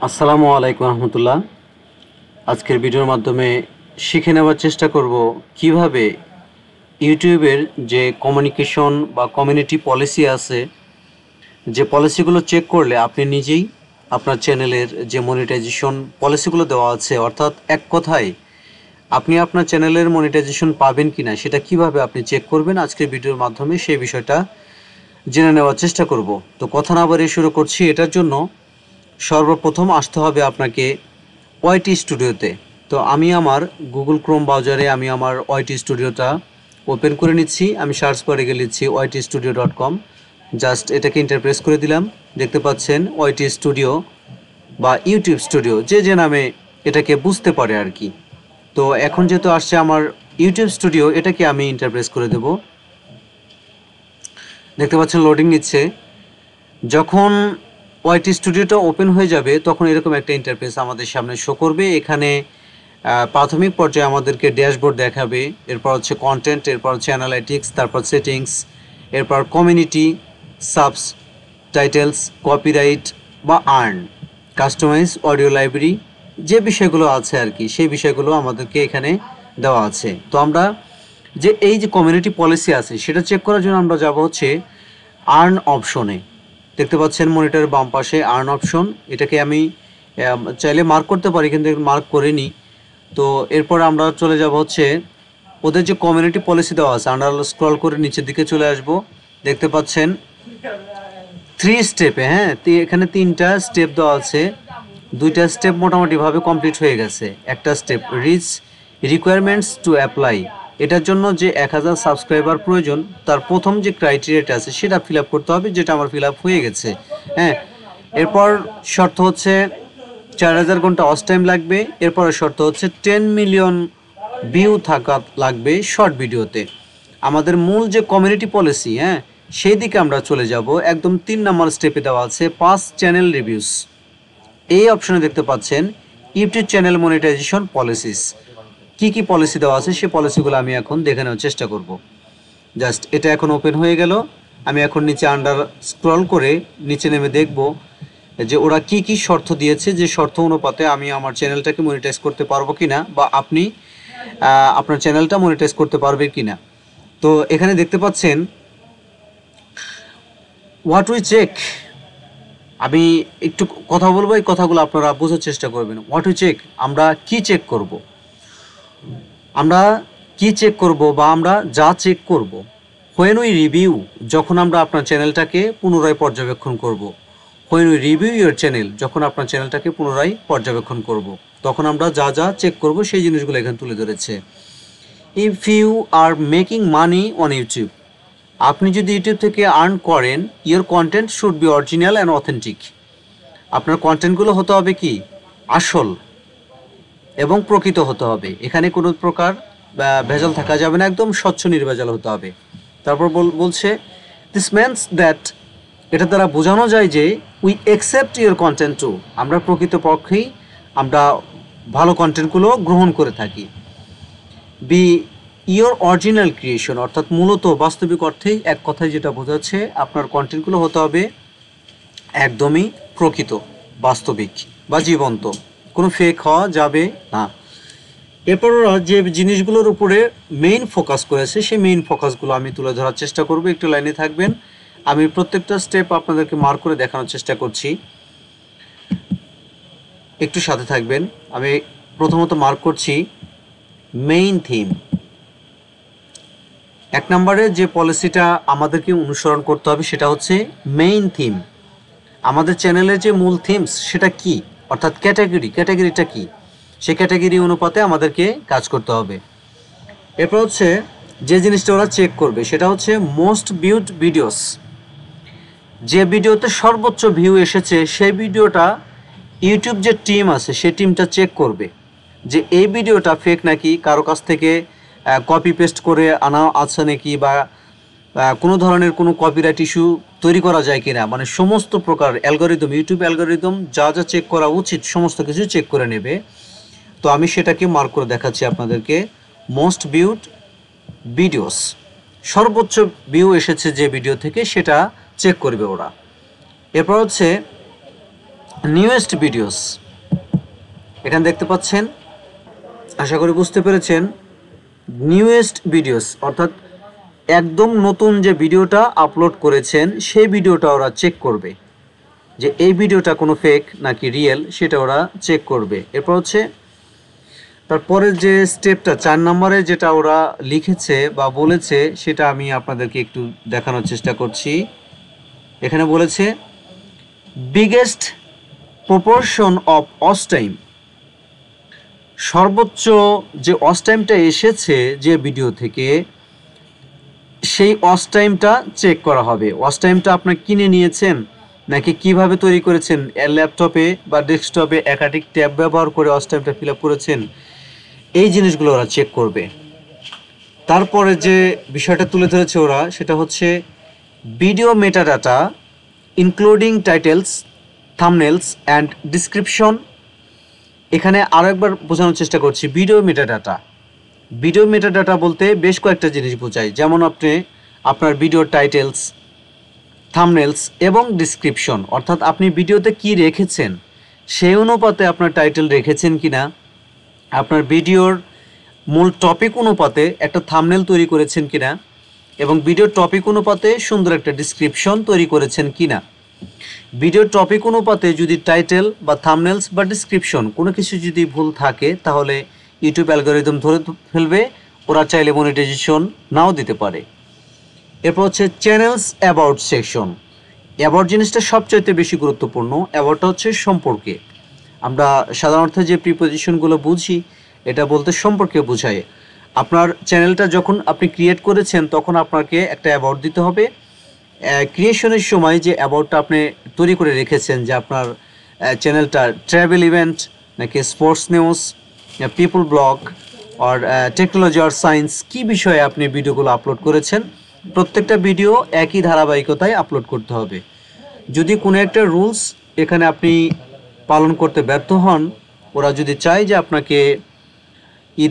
আসসালামু আলাইকুম রহমতুল্লাহ। আজকের ভিডিওর মাধ্যমে শিখে নেওয়ার চেষ্টা করব কিভাবে ইউটিউবের যে কমিউনিকেশন বা কমিউনিটি পলিসি আছে, যে পলিসিগুলো চেক করলে আপনি নিজেই আপনার চ্যানেলের যে মনিটাইজেশন পলিসিগুলো দেওয়া আছে, অর্থাৎ এক কথায় আপনি আপনার চ্যানেলের মনিটাইজেশন পাবেন কিনা সেটা কিভাবে আপনি চেক করবেন, আজকের ভিডিওর মাধ্যমে সেই বিষয়টা জেনে নেওয়ার চেষ্টা করব। তো কথা না বাড়িয়ে শুরু করছি। এটার জন্য সর্বপ্রথম আসতে হবে আপনাকে ওয়াইটি স্টুডিওতে। তো আমি আমার গুগল ক্রোম ব্রাউজারে আমি আমার ওয়াইটি স্টুডিওটা ওপেন করে নিচ্ছি। আমি সার্চ করে গিয়ে লিখছি ytstudio.com। জাস্ট এটাকে ইন্টারপ্রেস করে দিলাম। দেখতে পাচ্ছেন ওয়াইটি স্টুডিও বা ইউটিউব স্টুডিও, যে নামে এটাকে বুঝতে পারে আর কি। তো এখন যেহেতু আসছে আমার ইউটিউব স্টুডিও, এটাকে আমি ইন্টারপ্রেস করে দেব। দেখতে পাচ্ছেন লোডিং নিচ্ছে। যখন ওয়াইটি স্টুডিওটা ওপেন হয়ে যাবে তখন এরকম একটা ইন্টারফেস আমাদের সামনে শো করবে। এখানে প্রাথমিক পর্যায়ে আমাদেরকে ড্যাশবোর্ড দেখাবে, এরপর হচ্ছে কন্টেন্ট, এরপর হচ্ছে অ্যানালাইটিক্স, তারপর সেটিংস, এরপর কমিউনিটি, সাবস টাইটেলস, কপিরাইট বা আর্ন, কাস্টমাইজ অডিও লাইব্রেরি, যে বিষয়গুলো আছে আর কি, সেই বিষয়গুলো আমাদেরকে এখানে দেওয়া আছে। তো আমরা যে এই যে কমিউনিটি পলিসি আছে সেটা চেক করার জন্য আমরা যাব হচ্ছে আর্ন অপশনে। দেখতে পাচ্ছেন মনিটরের বাম পাশে আর্ন অপশন। এটাকে আমি চাইলে মার্ক করতে পারি, কিন্তু মার্ক করিনি। তো এরপর আমরা চলে যাব হচ্ছে ওদের যে কমিউনিটি পলিসি দেওয়া আছে, আমরা স্ক্রল করে নিচের দিকে চলে আসব। দেখতে পাচ্ছেন 3 স্টেপে, হ্যাঁ, এখানে 3টা স্টেপ দেওয়া আছে। 2টা স্টেপ মোটামুটিভাবে কমপ্লিট হয়ে গেছে। একটা step reach requirements to apply, এটার জন্য যে 1000 সাবস্ক্রাইবার প্রয়োজন, তার প্রথম যে ক্রাইটেরিয়াটা আছে সেটা ফিল আপ করতে হবে, যেটা আমার ফিল আপ হয়ে গেছে। হ্যাঁ, এরপর শর্ত হচ্ছে 4000 ঘন্টা ওয়াচ টাইম লাগবে। এরপরের শর্ত হচ্ছে 10 মিলিয়ন ভিউ থাকা লাগবে শর্ট ভিডিওতে। আমাদের মূল যে কমিউনিটি পলিসি, হ্যাঁ, সেই দিকে আমরা চলে যাব। একদম 3 নম্বর স্টেপে দেওয়া আছে 5 চ্যানেল রিভিউস। এই অপশনে দেখতে পাচ্ছেন ইউটিউব চ্যানেল মনিটাইজেশন পলিসিস। কি কি পলিসি দেওয়া আছে সেই পলিসিগুলো আমি এখন দেখে নেওয়ার চেষ্টা করব। জাস্ট এটা এখন ওপেন হয়ে গেল। আমি এখন নিচে আন্ডার স্ক্রল করে নিচে নেমে দেখব যে ওরা কি কি শর্ত দিয়েছে, যে শর্ত অনুপাতে আমি আমার চ্যানেলটাকে মনিটাইজ করতে পারবো কিনা, বা আপনি আপনার চ্যানেলটা মনিটাইজ করতে পারবে কিনা। তো এখানে দেখতে পাচ্ছেন হোয়াট উই চেক। আমি একটু কথা বলবো, এই কথাগুলো আপনারা বোঝার চেষ্টা করবেন। হোয়াট উই চেক, আমরা কি চেক করব, আমরা কি চেক করব বা আমরা যা চেক করব। হোয়েন উই রিভিউ, যখন আমরা আপনার চ্যানেলটাকে পুনরায় পর্যবেক্ষণ করব। When we review your channel, যখন আপনার চ্যানেলটাকে পুনরায় পর্যবেক্ষণ করব, তখন আমরা যা যা চেক করব সেই জিনিসগুলো এখানে তুলে ধরেছে। If you are making money on YouTube, আপনি যদি ইউটিউব থেকে আর্ন করেন, your content should be original and authentic, আপনার কন্টেন্টগুলো হতে হবে কি আসল এবং প্রকৃত হতে হবে। এখানে কোনো প্রকার ভেজাল থাকা যাবে না, একদম স্বচ্ছ নির্ভেজাল হতে হবে। তারপর বলছে দিস মিনস দ্যাট, এটা দ্বারা বোঝানো যায় যে we accept your content two, আমরা প্রকৃতপক্ষেই আমরা ভালো কন্টেন্টগুলো গ্রহণ করে থাকি। বি ইওর অরিজিনাল ক্রিয়েশন, অর্থাৎ মূলত বাস্তবিক অর্থেই এক কথায় যেটা বোঝাচ্ছে, আপনার কন্টেন্টগুলো হতে হবে একদমই প্রকৃত, বাস্তবিক বা জীবন্ত, কোনো ফেক হওয়া যাবে না। এরপর যে জিনিসগুলোর উপরে মেইন ফোকাস করেছে সেই মেইন ফোকাসগুলো আমি তুলে ধরার চেষ্টা করব। একটু লাইনে থাকবেন, আমি প্রত্যেকটা স্টেপ আপনাদেরকে মার্ক করে দেখানোর চেষ্টা করছি, একটু সাথে থাকবেন। আমি প্রথমত মার্ক করছি মেইন থিম। 1 নম্বরে যে পলিসিটা আমাদেরকে অনুসরণ করতে হবে সেটা হচ্ছে মেইন থিম। আমাদের চ্যানেলের যে মূল থিমস সেটা কি, অর্থাৎ ক্যাটাগরিটা কি, সেই ক্যাটাগরি অনুপাতে আমাদেরকে কাজ করতে হবে। এরপর হচ্ছে যে জিনিসটা ওরা চেক করবে সেটা হচ্ছে মোস্ট ভিউড ভিডিওস। যে ভিডিওতে সর্বোচ্চ ভিউ এসেছে সেই ভিডিওটা ইউটিউব যে টিম আছে সেই টিমটা চেক করবে যে এই ভিডিওটা ফেক নাকি, কারো কাছ থেকে কপি পেস্ট করে আনা আছে নাকি, বা কোনো ধরনের কোনো কপিরাইট ইস্যু তৈরি করা যায় কিনা, মানে সমস্ত প্রকার অ্যালগরিদম, ইউটিউব অ্যালগরিদম যা যা চেক করা উচিত সমস্ত কিছু চেক করে নেবে। তো আমি সেটাকে মার্ক করে দেখাচ্ছি আপনাদেরকে। মোস্ট ভিউড ভিডিওস, সর্বোচ্চ ভিউ এসেছে যে ভিডিও থেকে সেটা চেক করবে ওরা। এরপর হচ্ছে নিউয়েস্ট ভিডিওস এখানে দেখতে পাচ্ছেন, আশা করি বুঝতে পেরেছেন। নিউয়েস্ট ভিডিওস অর্থাৎ একদম নতুন যে ভিডিওটা আপলোড করেছেন সেই ভিডিওটা ওরা চেক করবে যে এই ভিডিওটা কোনো ফেক নাকি রিয়েল, সেটা ওরা চেক করবে। এরপর হচ্ছে তারপরে যে স্টেপটা 4 নম্বরে যেটা ওরা লিখেছে বা বলেছে সেটা আমি আপনাদেরকে একটু দেখানোর চেষ্টা করছি। এখানে বলেছে biggest proportion of watch time, সর্বোচ্চ যে ওয়াচ টাইমটা এসেছে যে ভিডিও থেকে সেই ওয়াচ টাইমটা চেক করা হবে। ওয়াচ টাইমটা আপনার কিনে নিয়েছেন নাকি কিভাবে তৈরি করেছেন, ল্যাপটপে বা ডেস্কটপে একাধিক ট্যাব ব্যবহার করে ওয়াচ টাইমটা ফিল আপ করেছেন, এই জিনিসগুলো ওরা চেক করবে। তারপরে যে বিষয়টা তুলে ধরেছে ওরা সেটা হচ্ছে video metadata including titles, thumbnails and description. এখানে আরও একবার বোঝানোর চেষ্টা করছি। ভিডিও মেটাডাটা বলতে বেশ কয়েকটা জিনিস বোঝায়, যেমন আপনার ভিডিও টাইটেলস, থাম্বনেলস এবং ডিসক্রিপশন, অর্থাৎ আপনি ভিডিওতে কি রেখেছেন সেই অনুপাতে আপনার টাইটেল রেখেছেন কিনা, আপনার ভিডিওর মূল টপিক অনুপাতে একটা থাম্বনেল তৈরি করেছেন কিনা, এবং ভিডিওর টপিক অনুপাতে সুন্দর একটা ডিসক্রিপশন তৈরি করেছেন কিনা। ভিডিওর টপিক অনুপাতে যদি টাইটেল বা থাম্বনেলস বা ডিসক্রিপশন কোনো কিছু যদি ভুল থাকে তাহলে ইউটিউব অ্যালগরিদম ধরে ফেলবে, ওরা চাইলে মনিটাইজেশন নাও দিতে পারে। এরপর হচ্ছে চ্যানেলস অ্যাবাউট সেকশন। অ্যাবাউট জিনিসটা সবচাইতে বেশি গুরুত্বপূর্ণ। অ্যাবাউটটা হচ্ছে সম্পর্কে। আমরা সাধারণত যে প্রিপোজিশনগুলো বুঝি এটা বলতে সম্পর্কে বোঝায়। আপনার চ্যানেলটা যখন আপনি ক্রিয়েট করেছেন তখন আপনাকে একটা অ্যাবাউট দিতে হবে। ক্রিয়েশনের সময় যে অ্যাবাউটটা আপনি তৈরি করে রেখেছেন যে আপনার চ্যানেলটা ট্রাভেল ইভেন্ট নাকি স্পোর্টস নিউজ, পিপল ব্লগ আর টেকনোলজি আর সায়েন্স, কী বিষয়ে আপনি ভিডিওগুলো আপলোড করেছেন, প্রত্যেকটা ভিডিও একই ধারাবাহিকতায় আপলোড করতে হবে। যদি কোনো একটা রুলস এখানে আপনি পালন করতে ব্যর্থ হন, ওরা যদি চায় যে আপনাকে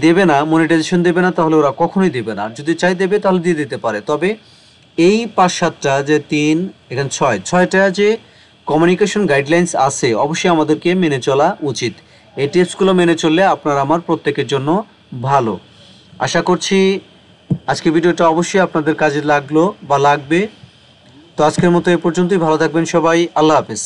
দেবে না, মনিটাইজেশন দেবে না, তাহলে ওরা কখনোই দেবে না। আর যদি চাই দেবে তাহলে দিয়ে দিতে পারে। তবে এই 5-7টা যে 3 এখানে 6টা যে কমিউনিকেশন গাইডলাইন্স আছে অবশ্যই আমাদেরকে মেনে চলা উচিত। এই টিপসগুলো মেনে চললে আপনার আমার প্রত্যেকের জন্য ভালো। আশা করছি আজকে ভিডিওটা অবশ্যই আপনাদের কাজে লাগলো বা লাগবে। তো আজকের মতো এ পর্যন্তই। ভালো থাকবেন সবাই। আল্লাহ হাফেজ।